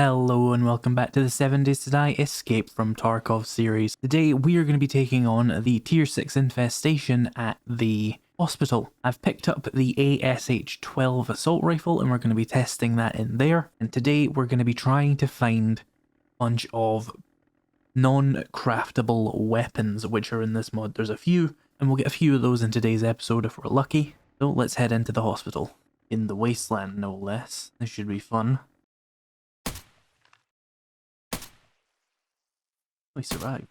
Hello and welcome back to the 7 Days to Die Escape from Tarkov series. Today we are going to be taking on the Tier 6 infestation at the hospital. I've picked up the ASH-12 assault rifle and we're going to be testing that in there. And today we're going to be trying to find a bunch of non-craftable weapons which are in this mod. There's a few, and we'll get a few of those in today's episode if we're lucky. So let's head into the hospital. In the wasteland, no less. This should be fun. We survived.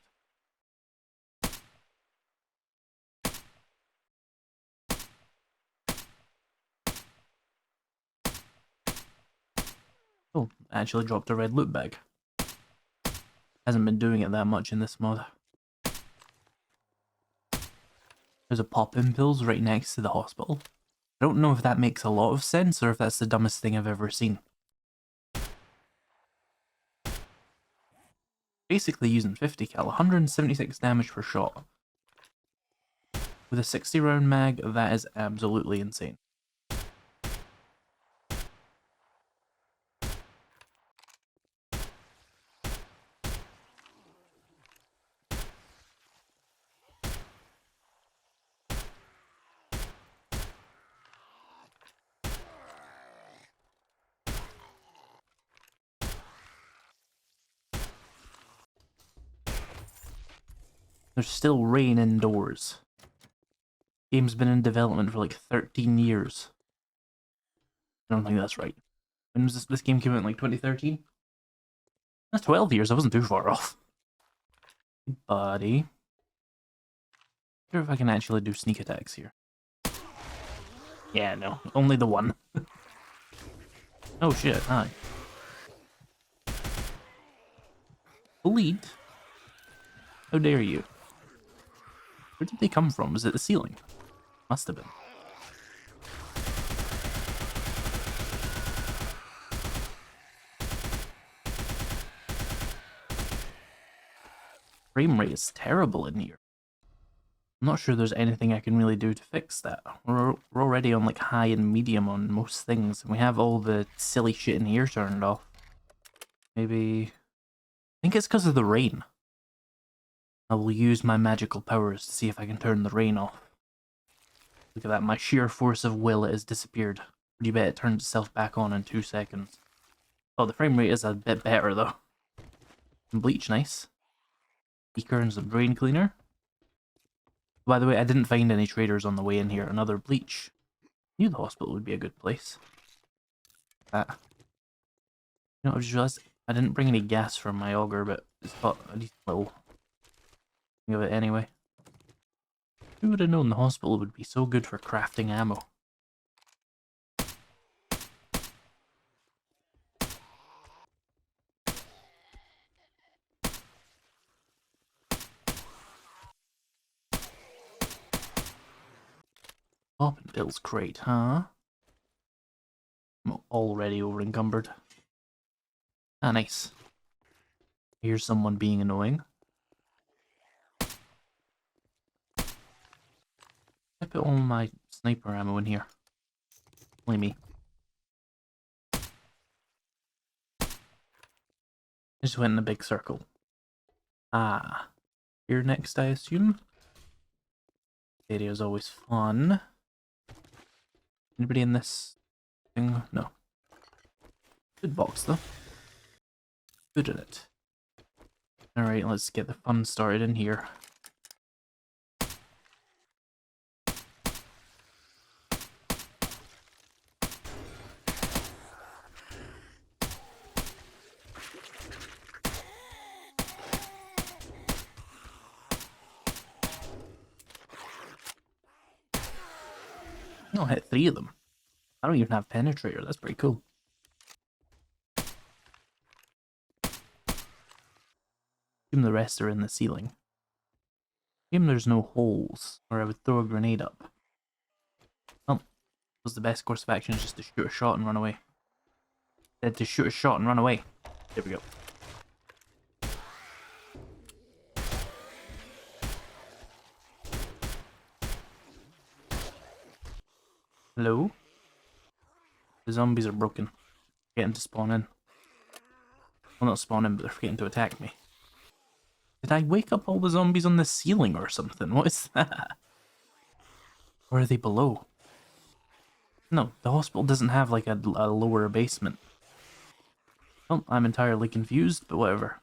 Oh, actually dropped a red loot bag. Hasn't been doing it that much in this mod. There's a pop-in pills right next to the hospital. I don't know if that makes a lot of sense or if that's the dumbest thing I've ever seen. Basically using 50 cal, 176 damage per shot. With a 60 round mag, that is absolutely insane. There's still rain indoors. Game's been in development for like 13 years. I don't think that's right. When was this game came out in like 2013? That's 12 years, I wasn't too far off. Buddy. I wonder if I can actually do sneak attacks here. Yeah, no, only the one. Oh shit, hi. Bleed? How dare you? Where did they come from? Was it the ceiling? Must have been. Frame rate is terrible in here. I'm not sure there's anything I can really do to fix that. We're already on like high and medium on most things, and we have all the silly shit in here turned off. Maybe... I think it's because of the rain. I will use my magical powers to see if I can turn the rain off. Look at that, my sheer force of will has disappeared. But you bet it turns itself back on in 2 seconds. Oh, the frame rate is a bit better though. Some bleach, nice. Beaker and some drain cleaner. By the way, I didn't find any traders on the way in here. Another bleach. Knew the hospital would be a good place. You know, I just realized I didn't bring any gas from my auger, but it's got a decent little thing of it anyway. Who would have known the hospital would be so good for crafting ammo? Poppin' pills crate, huh? I'm already over encumbered. Ah, nice. Here's someone being annoying. I put all my sniper ammo in here. Only me. I just went in a big circle. Ah. Here next, I assume? This area is always fun. Anybody in this thing? No. Good box, though. Good in it. Alright, let's get the fun started in here. I'll hit 3 of them. I don't even have penetrator, that's pretty cool. Assume the rest are in the ceiling. Assume there's no holes, or I would throw a grenade up. Oh, was the best course of action is just to shoot a shot and run away. Said to shoot a shot and run away. There we go. Hello? The zombies are broken. Get them to spawn in. Well, not spawning, but they're forgetting to attack me. Did I wake up all the zombies on the ceiling or something? What is that? Or are they below? No, the hospital doesn't have like a lower basement. Oh, I'm entirely confused, but whatever.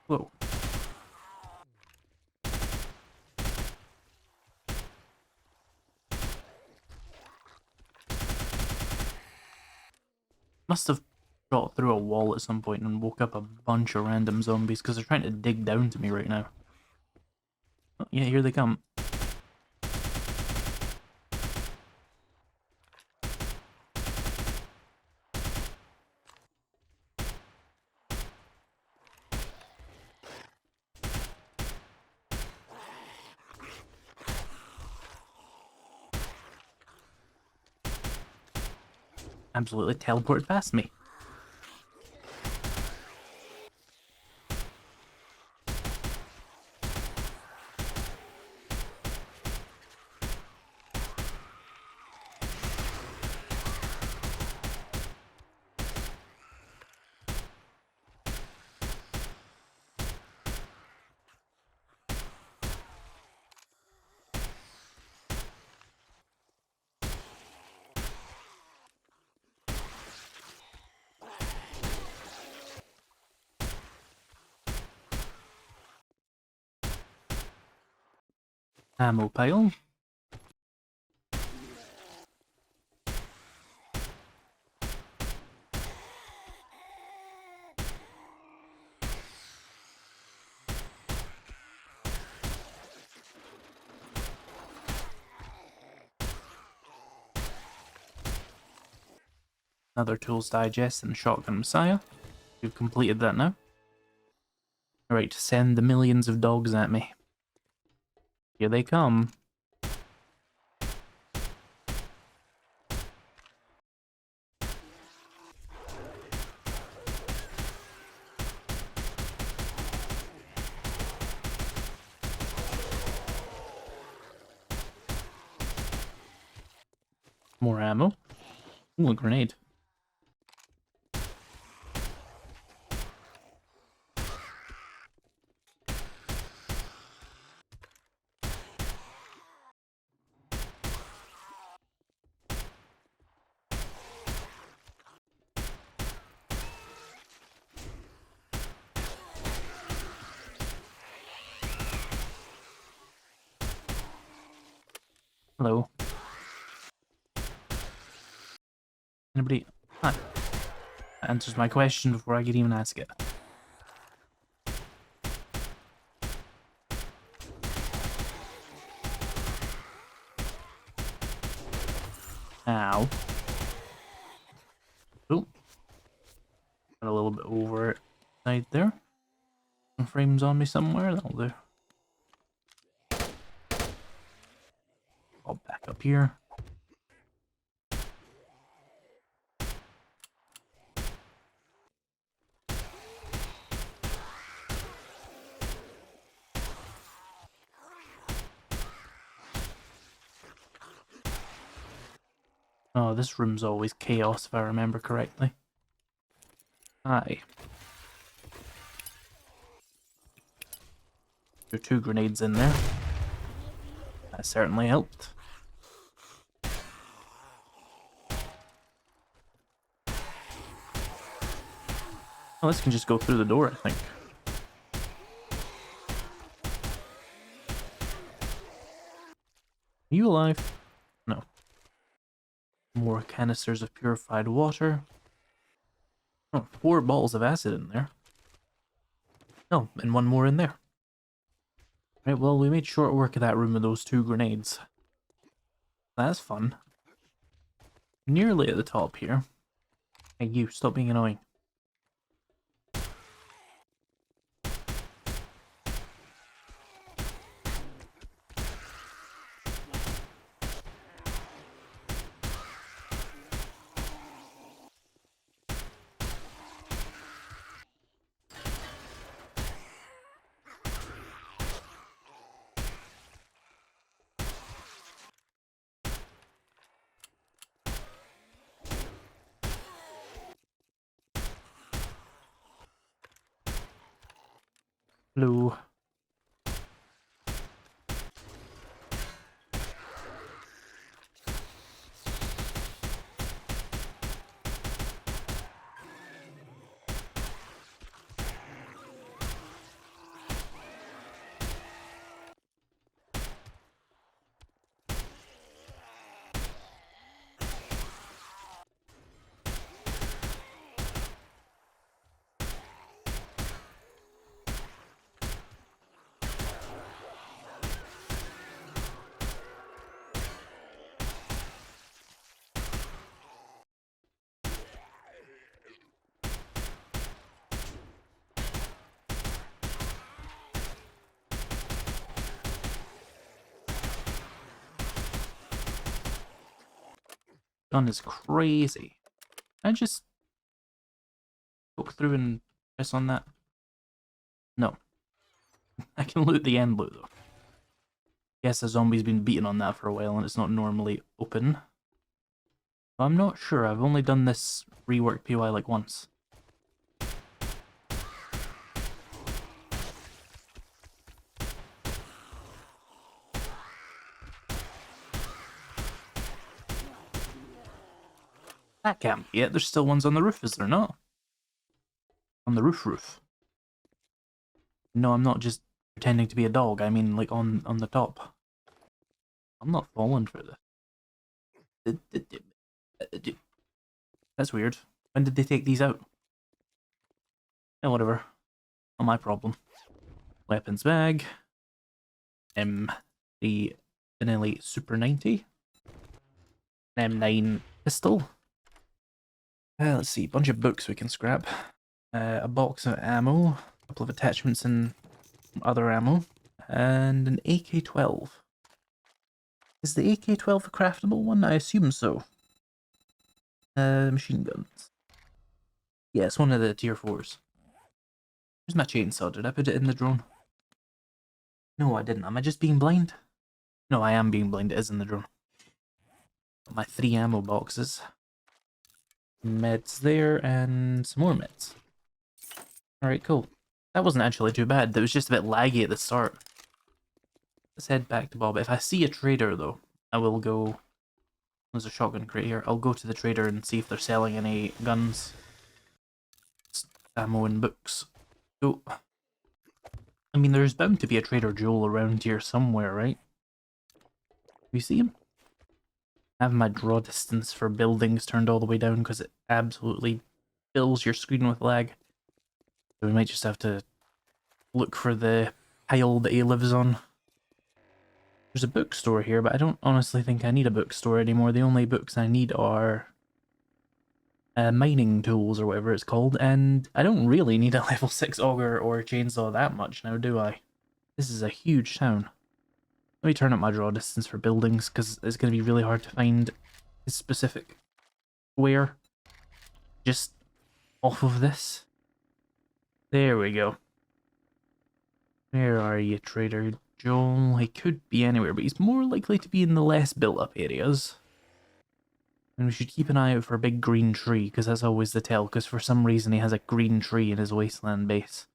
Whoa. Must have shot through a wall at some point and woke up a bunch of random zombies because they're trying to dig down to me right now. Oh, yeah, here they come. Absolutely teleported past me. Ammo pile. Another Tools Digest and Shotgun Messiah. We've completed that now. Alright, send the millions of dogs at me. Here they come. More ammo. Ooh, a grenade. Hello. Anybody? Hi. That answers my question before I could even ask it. Ow. Ooh. Got a little bit over it right there. Some frames on me somewhere, that'll do. I'll back up here. Oh, this room's always chaos if I remember correctly. Aye. There are 2 grenades in there. That certainly helped. Oh, this can just go through the door, I think. Are you alive? No. More canisters of purified water. Oh, 4 balls of acid in there. Oh, and 1 more in there. Right, well, we made short work of that room with those 2 grenades. That's fun. Nearly at the top here. Hey, you, stop being annoying. Hello. Gun is crazy. I just poke through and press on that. No. I can loot the end loot though. Guess the zombie's been beaten on that for a while and it's not normally open. I'm not sure, I've only done this reworked POI like once. That can't be it, there's still ones on the roof, is there not? On the roof. No, I'm not just pretending to be a dog, I mean like on the top. I'm not falling for this. That's weird. When did they take these out? Yeah, whatever. Not my problem. Weapons bag. The Benelli Super 90. M9 pistol. Let's see, bunch of books we can scrap. A box of ammo, a couple of attachments and other ammo, and an AK-12. Is the AK-12 a craftable one? I assume so. Machine guns. Yeah, it's one of the tier 4s. Where's my chainsaw? Did I put it in the drone? No, I didn't. Am I just being blind? No, I am being blind. It is in the drone. Got my 3 ammo boxes. Meds there, and some more meds. Alright, cool. That wasn't actually too bad. That was just a bit laggy at the start. Let's head back to Bob. If I see a trader, though, I will go... There's a shotgun crate here. I'll go to the trader and see if they're selling any guns, ammo, and books. So, I mean, there's bound to be a Trader Joel around here somewhere, right? You see him? I have my draw distance for buildings turned all the way down because it absolutely fills your screen with lag. So we might just have to look for the tile that he lives on. There's a bookstore here, but I don't honestly think I need a bookstore anymore. The only books I need are mining tools or whatever it's called, and I don't really need a level 6 auger or chainsaw that much now, do I? This is a huge town. Let me turn up my draw distance for buildings, because it's going to be really hard to find a specific square just off of this. There we go. Where are you, Trader Joel? He could be anywhere, but he's more likely to be in the less built-up areas. And we should keep an eye out for a big green tree, because that's always the tell, because for some reason he has a green tree in his wasteland base.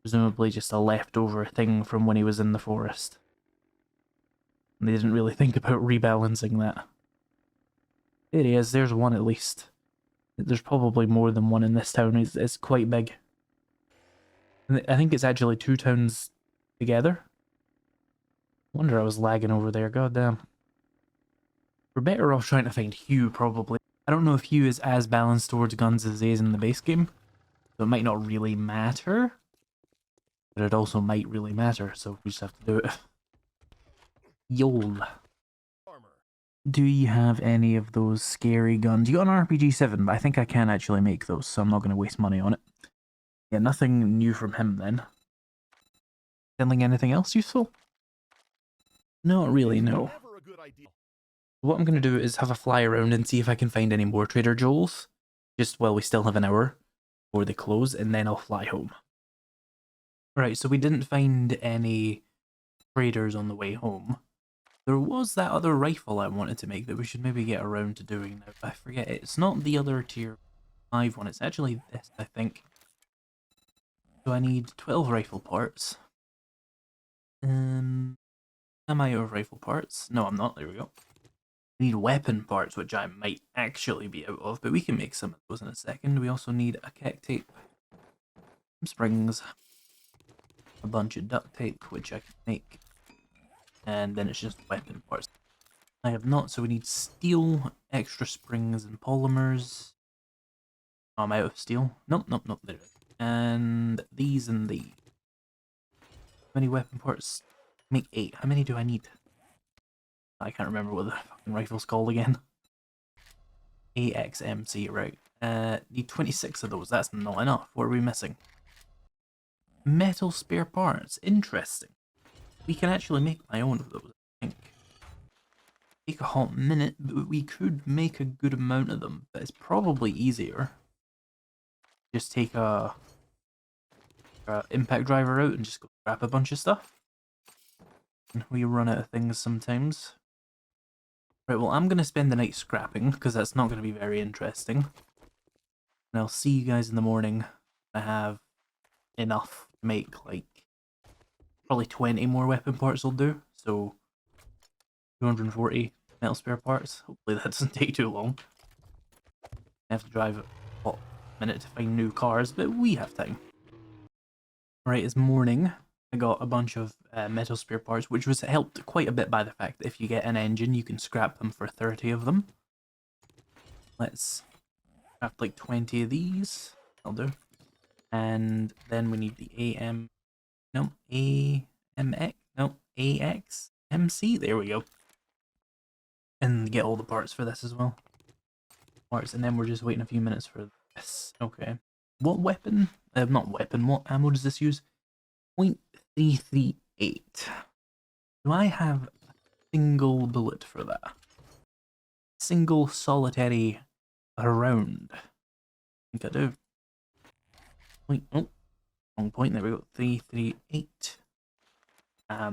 Presumably just a leftover thing from when he was in the forest. And they didn't really think about rebalancing that. There he is, there's one at least. There's probably more than one in this town, it's quite big. And I think it's actually 2 towns together. Wonder I was lagging over there, goddamn. We're better off trying to find Hugh, probably. I don't know if Hugh is as balanced towards guns as he is in the base game, so it might not really matter. but it also might really matter, so we just have to do it. Yol. Do you have any of those scary guns? You got an RPG-7, but I think I can actually make those, so I'm not going to waste money on it. Yeah, nothing new from him then. Selling anything else useful? Not really, no. What I'm going to do is have a fly around and see if I can find any more Trader Joel's, just while we still have an hour before they close, and then I'll fly home. Right, so we didn't find any traders on the way home. There was that other rifle I wanted to make that we should maybe get around to doing now. I forget, it's not the other tier 5 one, it's actually this, I think. So I need 12 rifle parts. Am I out of rifle parts? No, I'm not, there we go. I need weapon parts, which I might actually be out of, but we can make some of those in a second. We also need a keg tape, some springs, a bunch of duct tape, which I can make. And then it's just weapon parts. I have not, so we need steel, extra springs, and polymers. Oh, I'm out of steel. Nope, there it is. And these and these. How many weapon parts? Make 8. How many do I need? I can't remember what the fucking rifle's called again. AXMC, right. Need 26 of those. That's not enough. What are we missing? Metal spare parts. Interesting. We can actually make my own of those, I think. Take a hot minute, but we could make a good amount of them. But it's probably easier. Just take a impact driver out and just go grab a bunch of stuff. And we run out of things sometimes. Right, well, I'm going to spend the night scrapping, because that's not going to be very interesting. And I'll see you guys in the morning. I have enough to make, like, probably 20 more weapon parts will do. So, 240 metal spare parts. Hopefully that doesn't take too long. I have to drive a minute to find new cars, but we have time. Right, it's morning. I got a bunch of metal spare parts, which was helped quite a bit by the fact that if you get an engine, you can scrap them for 30 of them. Let's craft like 20 of these. I'll do. And then we need the AXMC. There we go. And get all the parts for this as well. Parts, and then we're just waiting a few minutes for this. Okay. What weapon? Not weapon. What ammo does this use? .338. Do I have a single bullet for that? Single solitary round. I think I do. Oh, wrong point. There we go. 338. I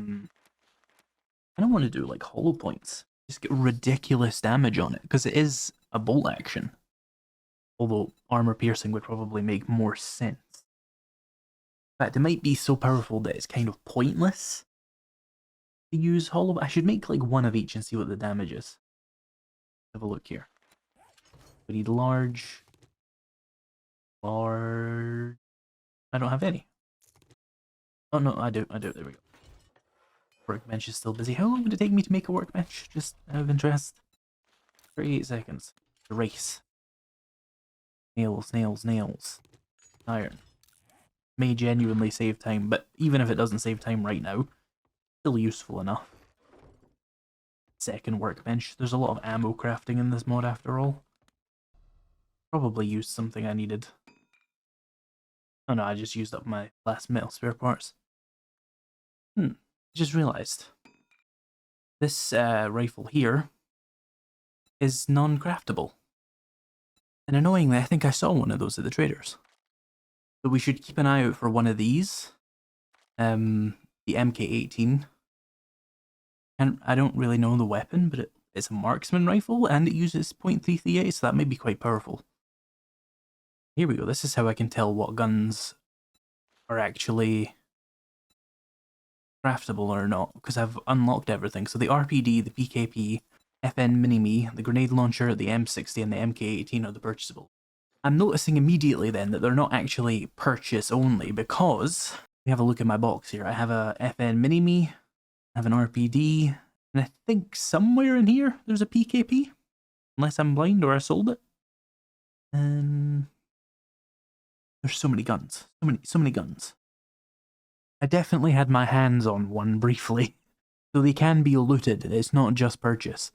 don't want to do like hollow points. Just get ridiculous damage on it because it is a bolt action. Although armor piercing would probably make more sense. In fact, it might be so powerful that it's kind of pointless to use hollow. I should make like one of each and see what the damage is. Have a look here. We need large. I don't have any. Oh no, I do. There we go. Workbench is still busy. How long would it take me to make a workbench? Just out of interest. 38 seconds. Erase. Nails. Iron. May genuinely save time, but even if it doesn't save time right now, still useful enough. Second workbench. There's a lot of ammo crafting in this mod after all. Probably used something I needed. Oh no, I just used up my last metal spare parts. Just realized. This rifle here is non-craftable. And annoyingly, I think I saw one of those at the traders. So we should keep an eye out for one of these. The MK18. And I don't really know the weapon, but it's a marksman rifle and it uses .338, so that may be quite powerful. Here we go. This is how I can tell what guns are actually craftable or not, because I've unlocked everything. So the RPD, the PKP, FN Mini-Me, the grenade launcher, the M60, and the MK18 are the purchasable. I'm noticing immediately then that they're not actually purchase only, because we have a look at my box here. I have a FN Mini-Me, I have an RPD, and I think somewhere in here there's a PKP, unless I'm blind or I sold it. There's so many guns, so many guns. I definitely had my hands on one briefly. So they can be looted, it's not just purchase.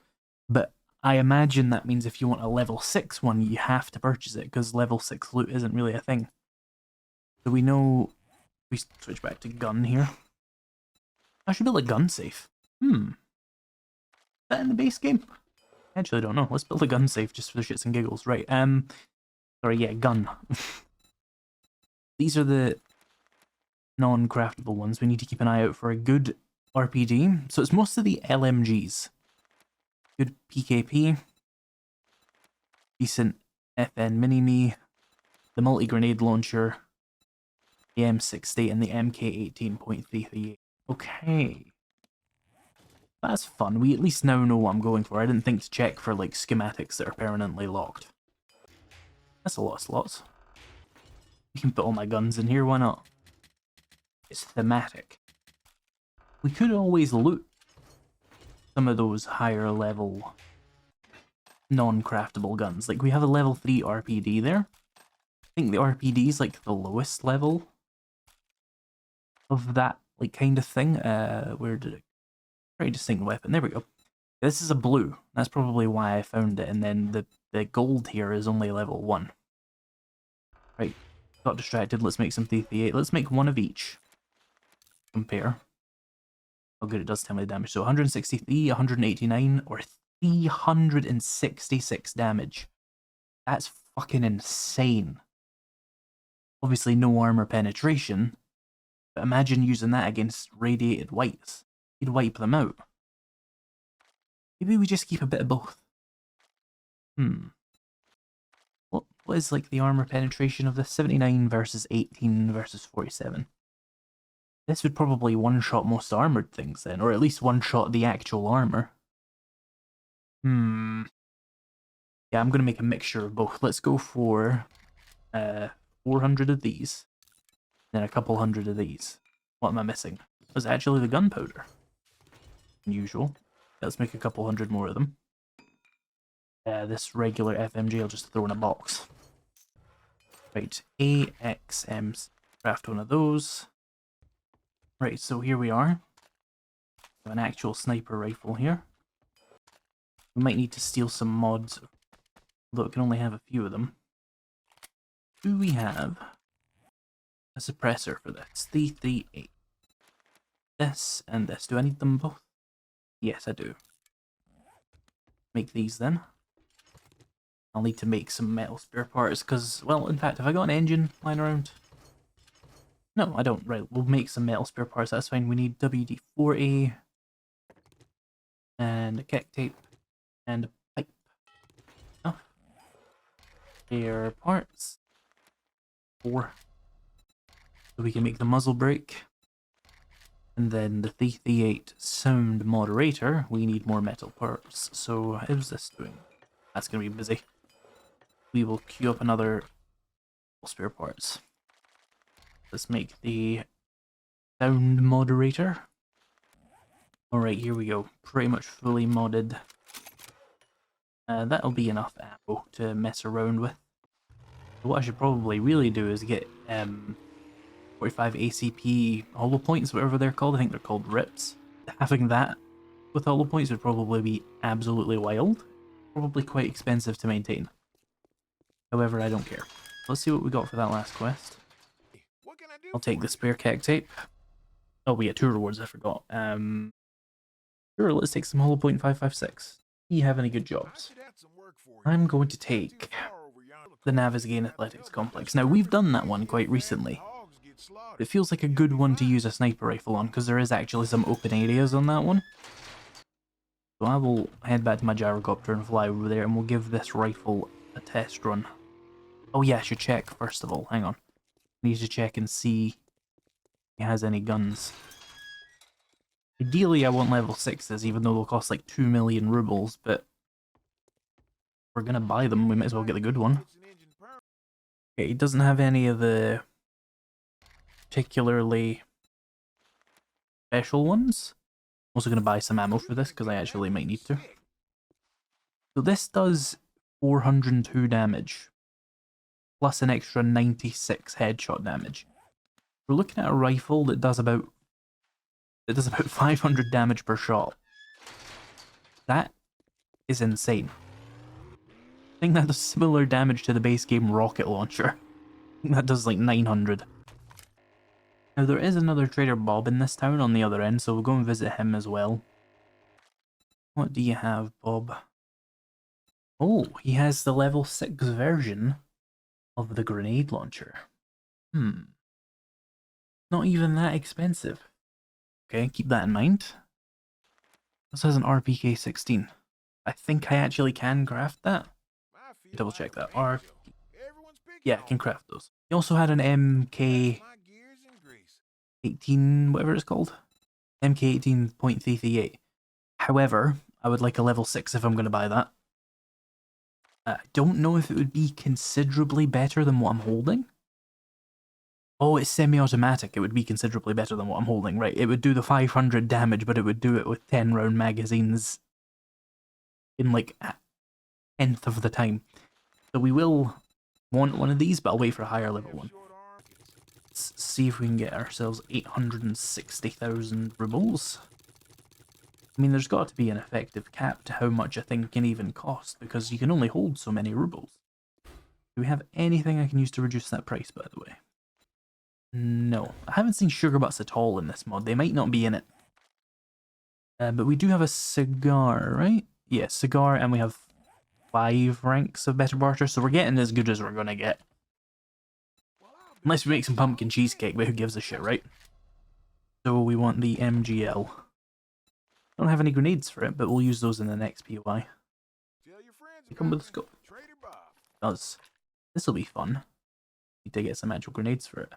But I imagine that means if you want a level 6 one, you have to purchase it, because level 6 loot isn't really a thing. So we know... We switch back to gun here. I should build a gun safe. Is that in the base game? I actually don't know. Let's build a gun safe just for the shits and giggles. Right, sorry, yeah, gun. These are the non-craftable ones. We need to keep an eye out for a good RPD. So it's most of the LMGs. Good PKP. Decent FN Mini-Me. The multi-grenade launcher. The M60 and the MK18.338. Okay. That's fun. We at least now know what I'm going for. I didn't think to check for, like, schematics that are permanently locked. That's a lot of slots. You can put all my guns in here, why not? It's thematic. We could always loot some of those higher level non-craftable guns. Like, we have a level 3 RPD there. I think the RPD is, like, the lowest level of that, like, kind of thing. Where did it... Very distinct weapon. There we go. This is a blue. That's probably why I found it. And then the gold here is only level 1. Right. Got distracted. Let's make some TP8. Let's make one of each. Compare. How good it does tell me the damage. So 163, 189, or 366 damage. That's fucking insane. Obviously no armor penetration. But imagine using that against radiated whites. You'd wipe them out. Maybe we just keep a bit of both. What is, like, the armor penetration of this? 79 versus 18 versus 47. This would probably one-shot most armored things then, or at least one-shot the actual armor. Yeah, I'm gonna make a mixture of both. Let's go for 400 of these, then a couple hundred of these. What am I missing? Was it actually the gunpowder? Unusual. Let's make a couple hundred more of them. This regular FMG I'll just throw in a box. Right, AXMs. Craft one of those. Right, so here we are. We have an actual sniper rifle here. We might need to steal some mods, although it can only have a few of them. Do we have a suppressor for this? 338. This and this. Do I need them both? Yes, I do. Make these then. I'll need to make some metal spare parts because, well, in fact, have I got an engine lying around? No, I don't. Right, we'll make some metal spare parts. That's fine. We need WD-40 and a kick tape and a pipe. Oh. Spare parts. 4. So we can make the muzzle brake. And then the 338 sound moderator, we need more metal parts. So how's this doing? That's going to be busy. We will queue up another spare parts. Let's make the sound moderator. Alright, here we go. Pretty much fully modded. That'll be enough ammo to mess around with. What I should probably really do is get 45 ACP hollow points, whatever they're called. I think they're called rips. Having that with hollow points would probably be absolutely wild. Probably quite expensive to maintain. However, I don't care. Let's see what we got for that last quest. I'll take the spare keg tape. Oh, we get 2 rewards, I forgot. Sure, let's take some hollow point 556. Do you have any good jobs? I'm going to take the Navisgain Athletics Complex. Now, we've done that one quite recently. It feels like a good one to use a sniper rifle on, because there is actually some open areas on that one. So I will head back to my gyrocopter and fly over there, and we'll give this rifle a test run. Oh yeah, I should check first of all. Hang on. I need to check and see if he has any guns. Ideally, I want level 6s, even though they'll cost like 2 million rubles, but if we're gonna buy them, we might as well get the good one. Okay, he doesn't have any of the particularly special ones. I'm also going to buy some ammo for this, because I actually might need to. So this does 402 damage, plus an extra 96 headshot damage. We're looking at a rifle that does about 500 damage per shot. That is insane. I think that does similar damage to the base game rocket launcher. I think that does like 900. Now there is another trader Bob in this town on the other end, so we'll go and visit him as well. What do you have, Bob? Oh, he has the level 6 version of the grenade launcher. Not even that expensive. Okay, keep that in mind. This has an RPK-16. I think I actually can craft that. Double check that. Yeah, I can craft those. He also had an MK-18, whatever it's called. MK-18.338. However, I would like a level 6 if I'm going to buy that. I don't know if it would be considerably better than what I'm holding. Oh, it's semi-automatic. It would be considerably better than what I'm holding, right? It would do the 500 damage, but it would do it with 10-round magazines in like a tenth of the time. So we will want one of these, but I'll wait for a higher level one. Let's see if we can get ourselves 860,000 rubles. I mean, there's got to be an effective cap to how much a thing can even cost, because you can only hold so many rubles. Do we have anything I can use to reduce that price, by the way? No. I haven't seen sugar butts at all in this mod. They might not be in it. But we do have a cigar, right? Yeah, cigar, and we have 5 ranks of better barter, so we're getting as good as we're gonna get. Unless we make some pumpkin cheesecake, but who gives a shit, right? So we want the MGL. Don't have any grenades for it, but we'll use those in the next POI. They come with a scope. Does. This'll be fun. Need to get some actual grenades for it.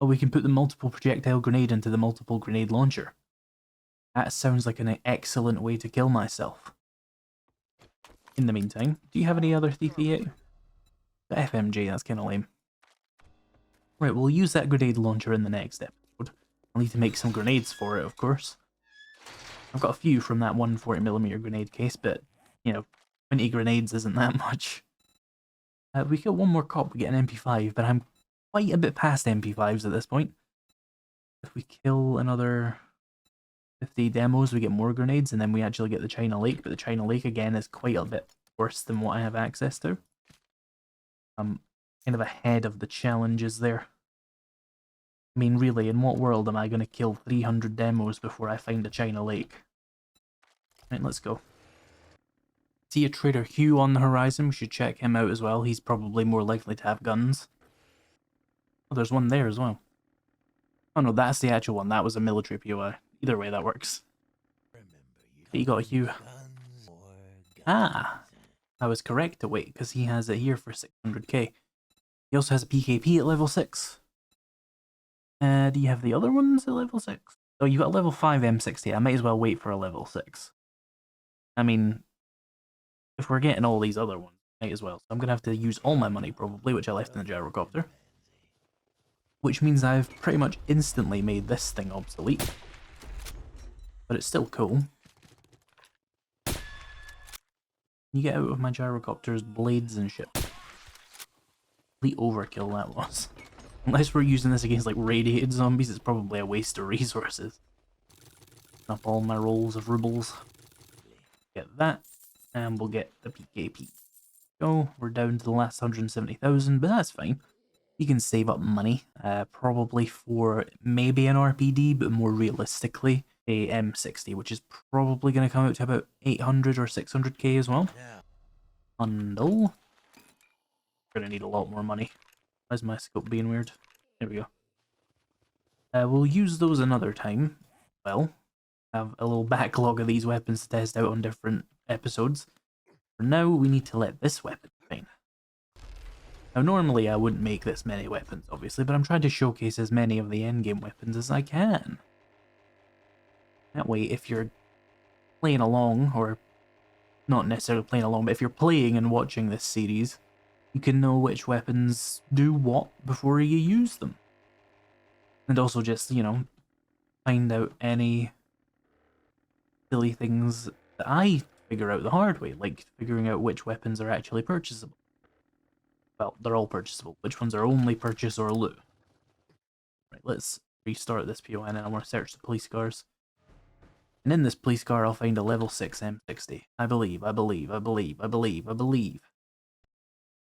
Oh, we can put the multiple projectile grenade into the multiple grenade launcher. That sounds like an excellent way to kill myself. In the meantime, do you have any other TT8? The FMJ, that's kind of lame. Right, we'll use that grenade launcher in the next episode. I'll need to make some grenades for it, of course. I've got a few from that 140mm grenade case, but, you know, 20 grenades isn't that much. We kill one more cop, we get an MP5, but I'm quite a bit past MP5s at this point. If we kill another 50 demos, we get more grenades, and then we actually get the China Lake, but the China Lake, again, is quite a bit worse than what I have access to. I'm kind of ahead of the challenges there. I mean, really, in what world am I going to kill 300 demos before I find a China Lake? Right, let's go. See a Trader Hugh on the horizon, we should check him out as well. He's probably more likely to have guns. Oh, there's one there as well. Oh no, that's the actual one. That was a military POI. Either way, that works. You got a Hugh. Ah! I was correct to wait, because he has it here for 600k. He also has a PKP at level 6. Do you have the other ones at level 6? Oh, you got a level 5 M60. I might as well wait for a level 6. I mean, if we're getting all these other ones, might as well. So I'm going to have to use all my money, probably, which I left in the gyrocopter. Which means I've pretty much instantly made this thing obsolete. But it's still cool. You get out of my gyrocopter's blades and shit. Complete overkill that was. Unless we're using this against like radiated zombies, it's probably a waste of resources. Up all my rolls of rubles. Get that, and we'll get the PKP. Go, we're down to the last 170,000, but that's fine. You can save up money, probably for maybe an RPD, but more realistically, a M60, which is probably going to come out to about 800 or 600k as well. Yeah. Bundle. We're going to need a lot more money. Why's my scope being weird? There we go. We'll use those another time. Well, have a little backlog of these weapons to test out on different episodes. For now, we need to let this weapon shine. Now, normally I wouldn't make this many weapons, obviously, but I'm trying to showcase as many of the endgame weapons as I can. That way, if you're playing along, or not necessarily playing along, but if you're playing and watching this series, you can know which weapons do what before you use them. And also just, you know, find out any silly things that I figure out the hard way, like figuring out which weapons are actually purchasable. Well, they're all purchasable. Which ones are only purchase or loot? Right. Right, let's restart this PON and I want to search the police cars. And in this police car, I'll find a level 6 M60. I believe.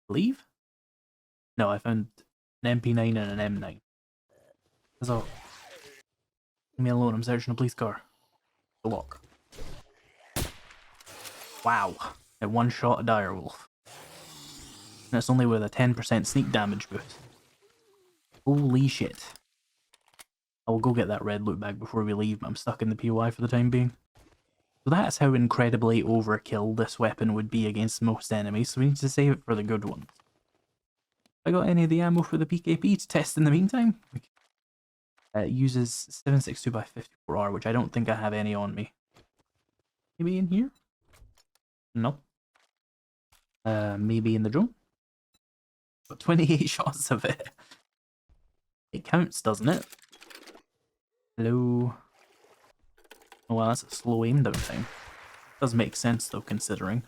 Believe? No, I found an MP9 and an M9. So, leave me alone, I'm searching a police car. The lock. Wow. It one-shot a direwolf. And it's only with a 10% sneak damage boost. Holy shit. I will go get that red loot bag before we leave, but I'm stuck in the POI for the time being. So that's how incredibly overkill this weapon would be against most enemies, so we need to save it for the good ones. I got any of the ammo for the PKP to test in the meantime? It uses 762x54R, which I don't think I have any on me. Maybe in here? No. Maybe in the drone? Got 28 shots of it. It counts, doesn't it? Hello? Oh well, that's a slow aim down time. Does make sense though, considering.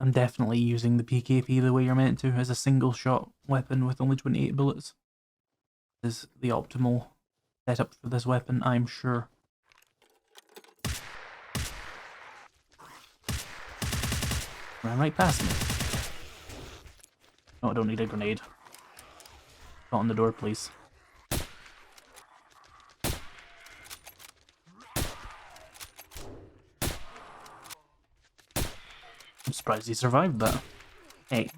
I'm definitely using the PKP the way you're meant to, as a single shot weapon with only 28 bullets. This is the optimal setup for this weapon, I'm sure. Ran right past me. No, I don't need a grenade. Not on the door, please. I'm surprised he survived that. Hey.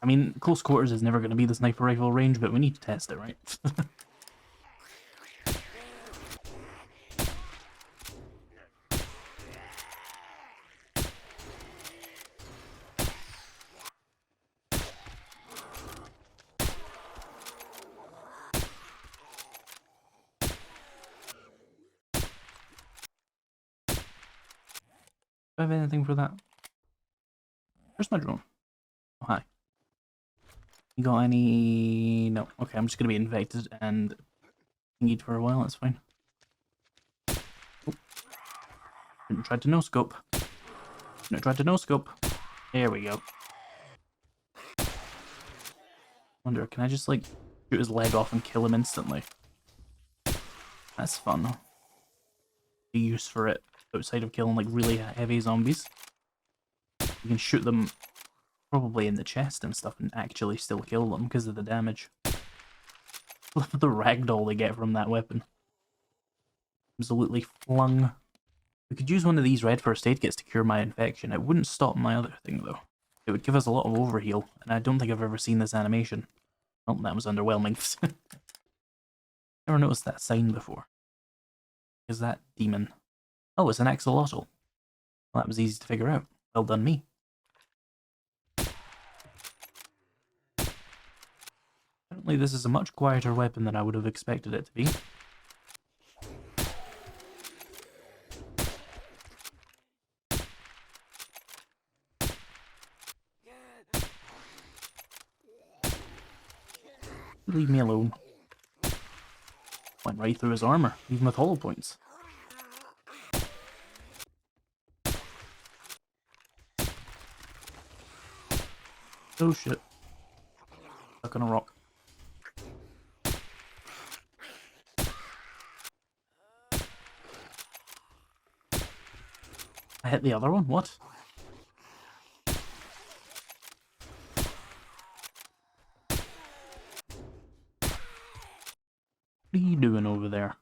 I mean, close quarters is never going to be the sniper rifle range, but we need to test it, right? Do I have anything for that? Where's my drone? Oh, hi. You got any... No. Okay, I'm just going to be infected and thingied for a while, that's fine. Oh. Didn't try to no-scope. Didn't try to no-scope. There we go. Wonder, can I just, like, shoot his leg off and kill him instantly? That's fun. The use for it, outside of killing, like, really heavy zombies. You can shoot them probably in the chest and stuff and actually still kill them because of the damage. Look at the ragdoll they get from that weapon. Absolutely flung. We could use one of these red first aid kits to cure my infection. It wouldn't stop my other thing though. It would give us a lot of overheal, and I don't think I've ever seen this animation. Oh, that was underwhelming. Never noticed that sign before. Is that demon? Oh, it's an axolotl. Well, that was easy to figure out. Well done me. Apparently this is a much quieter weapon than I would have expected it to be. Leave me alone. Went right through his armor, even with hollow points. Oh shit. Stuck on a rock. I hit the other one? What? What are you doing over there?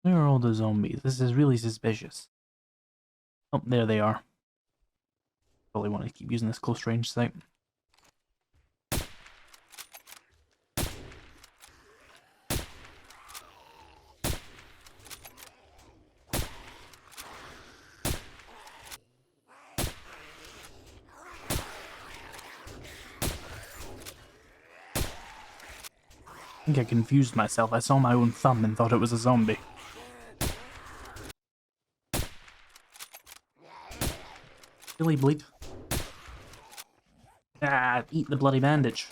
Where are all the zombies? This is really suspicious. Oh, there they are. Probably want to keep using this close range sight. I think I confused myself. I saw my own thumb and thought it was a zombie. Really bleed. Ah, eat the bloody bandage.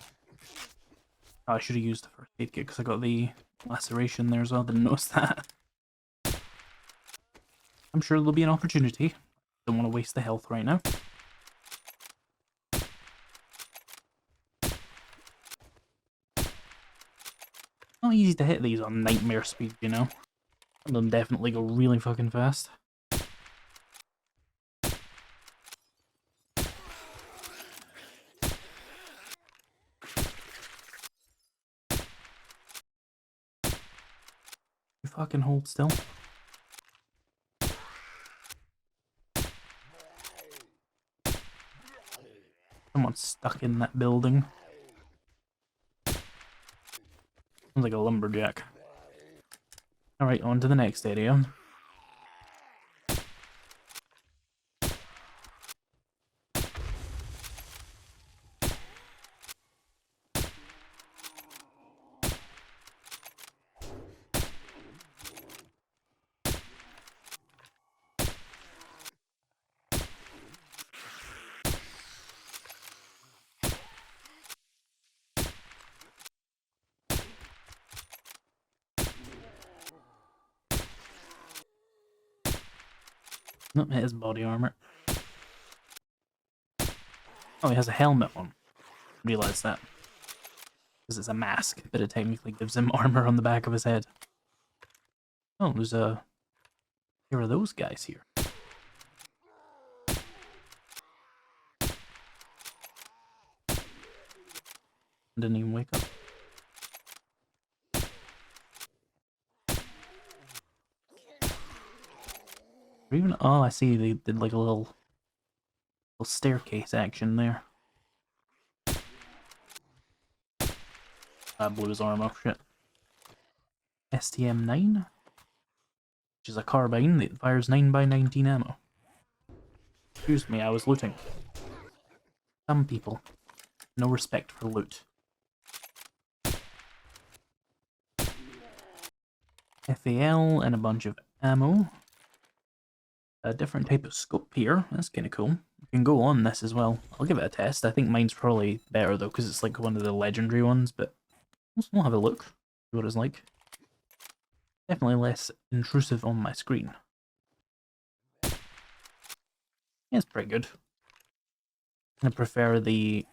Oh, I should have used the first aid kit because I got the laceration there as well. Didn't notice that. I'm sure there'll be an opportunity. Don't want to waste the health right now. Not easy to hit these on nightmare speed, you know? Some of them definitely go really fucking fast. You fucking hold still. Someone's stuck in that building. Sounds like a lumberjack. Alright, on to the next area. Nope, it is body armor. Oh, he has a helmet on. Realised that. Because it's a mask, but it technically gives him armor on the back of his head. Oh, there's a... Here are those guys here. Didn't even wake up. Or even... Oh, I see they did like a little staircase action there. I blew his arm off, shit. STM-9? Which is a carbine that fires 9x19 ammo. Excuse me, I was looting. Some people. No respect for loot. FAL and a bunch of ammo. A different type of scope here. That's kind of cool. You can go on this as well. I'll give it a test. I think mine's probably better though, because it's like one of the legendary ones, but we'll have a look. See what it's like. Definitely less intrusive on my screen. Yeah, it's pretty good. I prefer the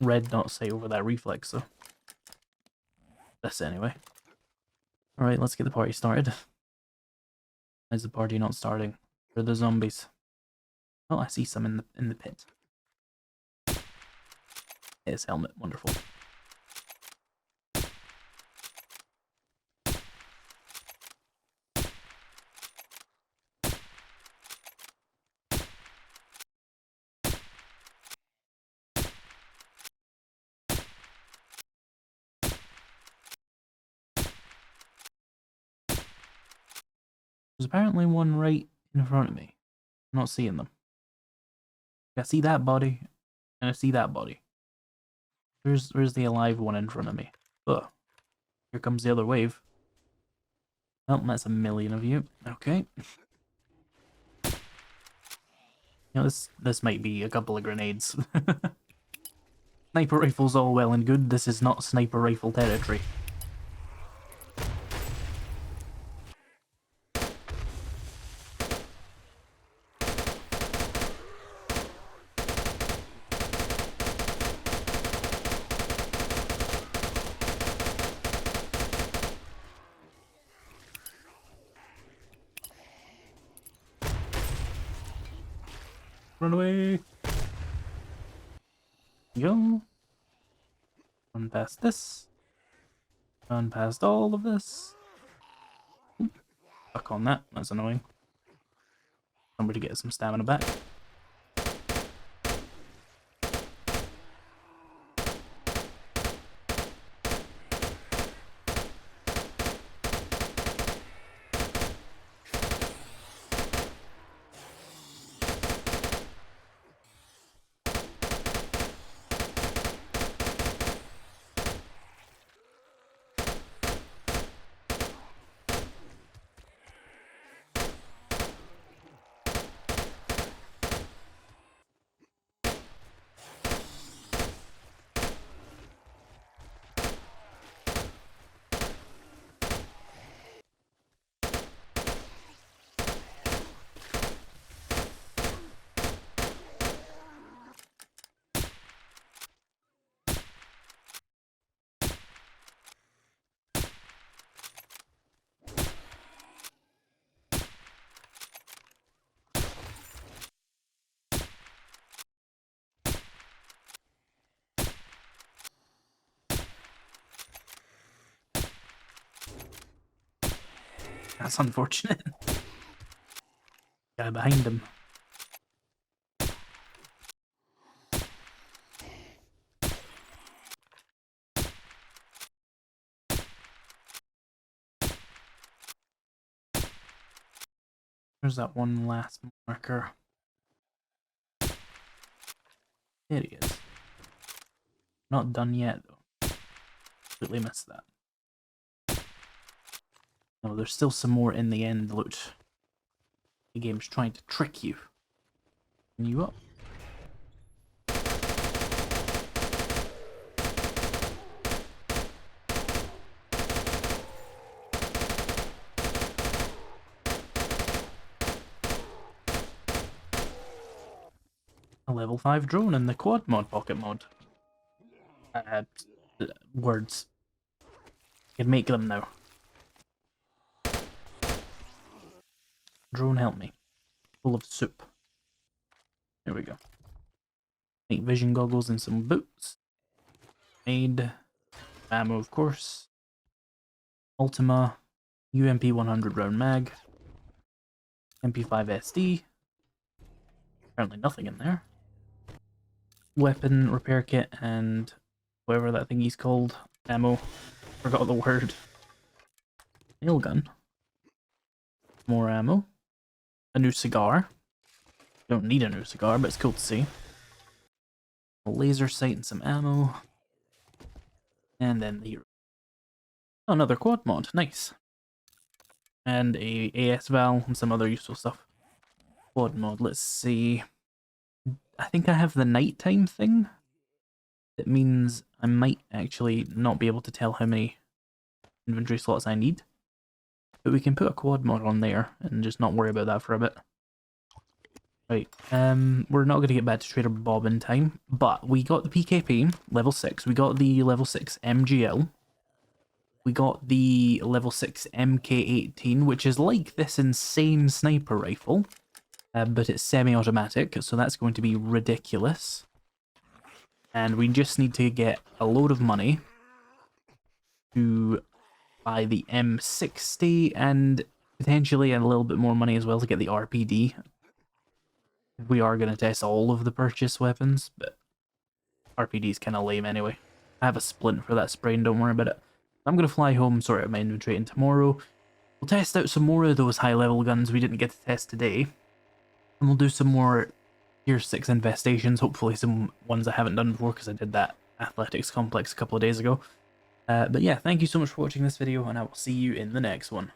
red dot sight over that reflex though. This anyway. Alright, let's get the party started. Why is the party not starting? Where are the zombies? Oh, I see some in the pit. His helmet, wonderful. There's apparently one right in front of me. I'm not seeing them. I see that body, and I see that body. Where's the alive one in front of me? Ugh. Here comes the other wave. Oh, that's a million of you. Okay. You know, this might be a couple of grenades. Sniper rifle's all well and good. This is not sniper rifle territory. Run away! Go. Run past this. Run past all of this. Oop. Stuck on that. That's annoying. Somebody get some stamina back. That's unfortunate. Guy behind him. There's that one last marker. There he is. Not done yet, though. Completely missed that. No, there's still some more in the end loot. The game's trying to trick you. And you up. A level 5 drone in the quad mod pocket mod. Words. I can make them now. Drone, help me. Full of soup. There we go. Night vision goggles and some boots. Made. Ammo, of course. Ultima. UMP 100 round mag. MP5 SD. Apparently nothing in there. Weapon repair kit and whatever that thingy's called. Ammo. Forgot the word. Nail gun. More ammo. A new cigar. Don't need a new cigar, but it's cool to see. A laser sight and some ammo. And then the hero. Another quad mod. Nice. And a AS Val and some other useful stuff. Quad mod. Let's see. I think I have the nighttime thing. That means I might actually not be able to tell how many inventory slots I need. But we can put a quad mod on there and just not worry about that for a bit. Right, we're not going to get back to Trader Bob in time, but we got the PKP, level 6. We got the level 6 MGL. We got the level 6 MK18, which is like this insane sniper rifle. But it's semi-automatic, so that's going to be ridiculous. And we just need to get a load of money to buy the M60 and potentially a little bit more money as well to get the RPD. We are going to test all of the purchase weapons, but RPD is kind of lame anyway. I have a splint for that spray, and don't worry about it. I'm going to fly home, sort out my inventory, and tomorrow we'll test out some more of those high-level guns we didn't get to test today. And we'll do some more Tier 6 infestations, hopefully some ones I haven't done before because I did that athletics complex a couple of days ago. But yeah, thank you so much for watching this video, and I will see you in the next one.